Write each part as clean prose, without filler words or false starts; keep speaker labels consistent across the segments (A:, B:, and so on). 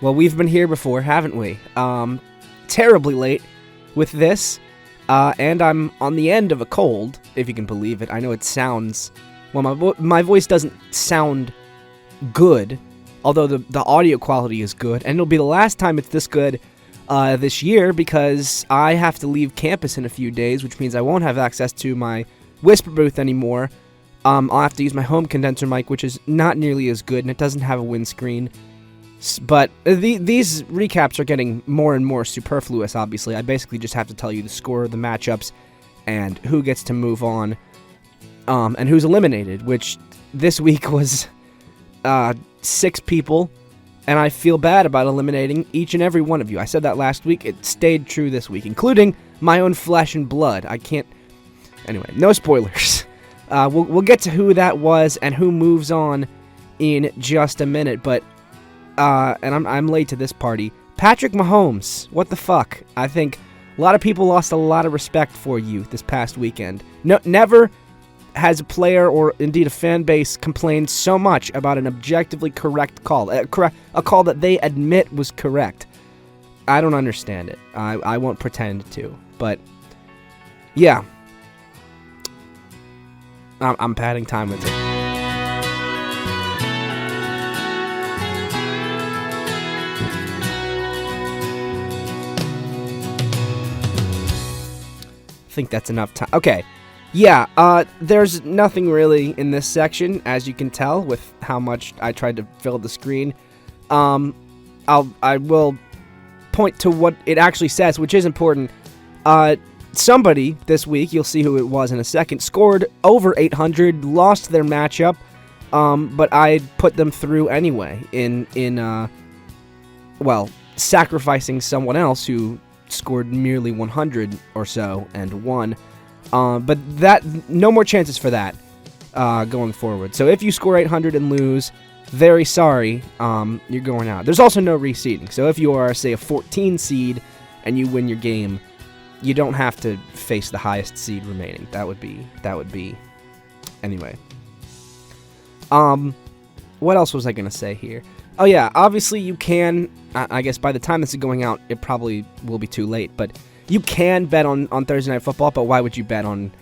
A: Well, we've been here before, haven't we? Terribly late with this, and I'm on the end of a cold, if you can believe it. I know it sounds... Well, my voice doesn't sound good, although the audio quality is good, and it'll be the last time it's this good this year, because I have to leave campus in a few days, which means I won't have access to my whisper booth anymore. I'll have to use my home condenser mic, which is not nearly as good, and it doesn't have a windscreen. But these recaps are getting more and more superfluous, obviously. I basically just have to tell you the score of the matchups and who gets to move on and who's eliminated, which this week was 6 people, and I feel bad about eliminating each and every one of you. I said that last week. It stayed true this week, including my own flesh and blood. I can't... Anyway, no spoilers. We'll get to who that was and who moves on in just a minute, but... and I'm late to this party. Patrick Mahomes, what the fuck? I think a lot of people lost a lot of respect for you this past weekend. Never has a player or indeed a fan base complained so much about an objectively correct call. A call that they admit was correct. I don't understand it. I won't pretend to. But, yeah. I'm padding time with it. I think that's enough time. Okay. Yeah, there's nothing really in this section, as you can tell, with how much I tried to fill the screen. I will point to what it actually says, which is important. Somebody this week, you'll see who it was in a second, scored over 800, lost their matchup, but I put them through anyway in sacrificing someone else who scored merely 100 or so and won. But no more chances for that going forward. So if you score 800 and lose, very sorry, you're going out. There's also no reseeding. So if you are, say, a 14 seed and you win your game, you don't have to face the highest seed remaining. That would be anyway. What else was I going to say here? Oh yeah, obviously you can, I guess by the time this is going out, it probably will be too late, but you can bet on Thursday Night Football, but why would you bet on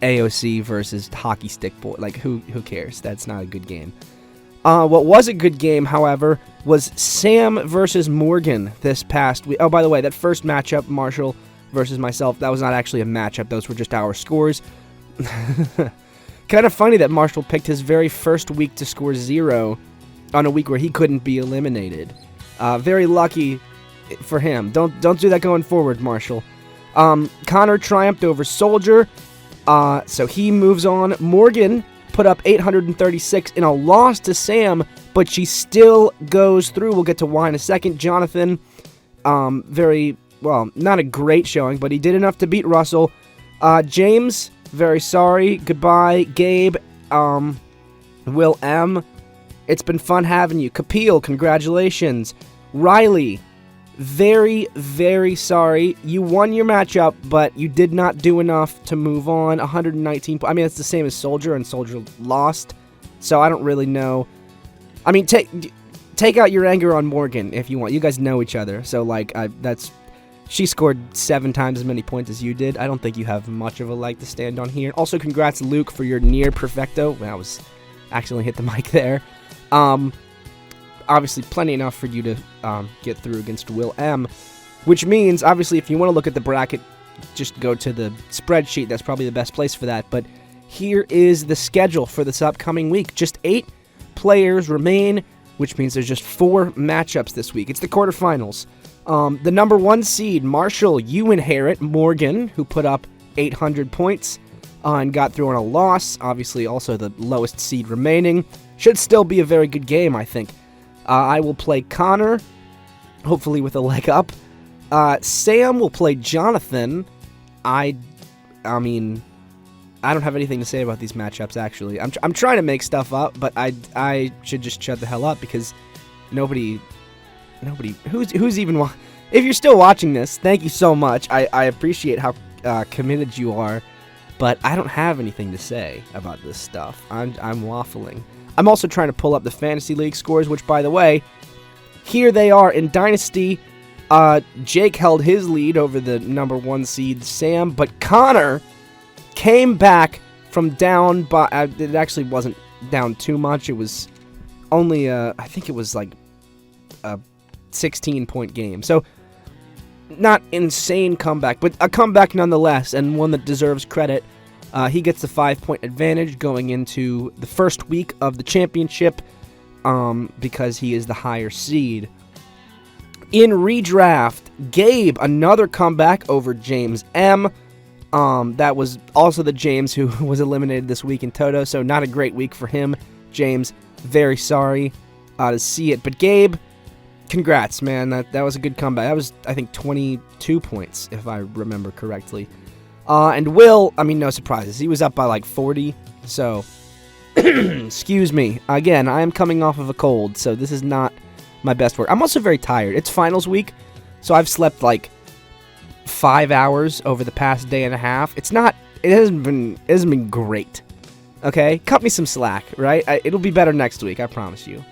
A: AOC versus Hockey Stick Boy? Like, who cares? That's not a good game. What was a good game, however, was Sam versus Morgan this past week. Oh, by the way, that first matchup, Marshall versus myself, that was not actually a matchup. Those were just our scores. Kind of funny that Marshall picked his very first week to score 0 on a week where he couldn't be eliminated. Very lucky for him. Don't do that going forward, Marshall. Connor triumphed over Soldier, so he moves on. Morgan put up 836 in a loss to Sam, but she still goes through. We'll get to why in a second. Jonathan, not a great showing, but he did enough to beat Russell. James, very sorry. Goodbye. Gabe, Will M., it's been fun having you. Kapil, congratulations. Riley, very, very sorry. You won your matchup, but you did not do enough to move on. 119 I mean, it's the same as Soldier, and Soldier lost. So I don't really know. I mean, take out your anger on Morgan if you want. You guys know each other. So, she scored 7 times as many points as you did. I don't think you have much of a leg to stand on here. Also, congrats, Luke, for your near perfecto. Well, I was accidentally hit the mic there. Obviously plenty enough for you to get through against Will M, which means, obviously, if you want to look at the bracket, just go to the spreadsheet. That's probably the best place for that. But here is the schedule for this upcoming week. Just 8 players remain, which means there's just 4 matchups this week. It's the quarterfinals. The number 1 seed, Marshall, you inherit Morgan, who put up 800 points and got through on a loss. Obviously, also the lowest seed remaining. Should still be a very good game, I think. I will play Connor, hopefully with a leg up. Sam will play Jonathan. I mean, I don't have anything to say about these matchups, actually. I'm trying to make stuff up, but I should just shut the hell up, because nobody, who's even, if you're still watching this, thank you so much. I appreciate how committed you are, but I don't have anything to say about this stuff. I'm waffling. I'm also trying to pull up the Fantasy League scores, which, by the way, here they are in Dynasty. Jake held his lead over the number 1 seed Sam, but Connor came back from down by, it actually wasn't down too much. It was only, I think it was like a 16-point game. So, not insane comeback, but a comeback nonetheless, and one that deserves credit. He gets the 5-point advantage going into the first week of the championship, because he is the higher seed. In redraft, Gabe, another comeback over James M. That was also the James who was eliminated this week in Toto, so not a great week for him. James, very sorry to see it. But Gabe, congrats, man. That was a good comeback. That was, I think, 22 points, if I remember correctly. And Will, I mean, no surprises. He was up by like 40, so excuse me. Again, I am coming off of a cold, so this is not my best work. I'm also very tired. It's finals week, so I've slept like 5 hours over the past day and a half. It hasn't been great. Okay? Cut me some slack, right? It'll be better next week, I promise you.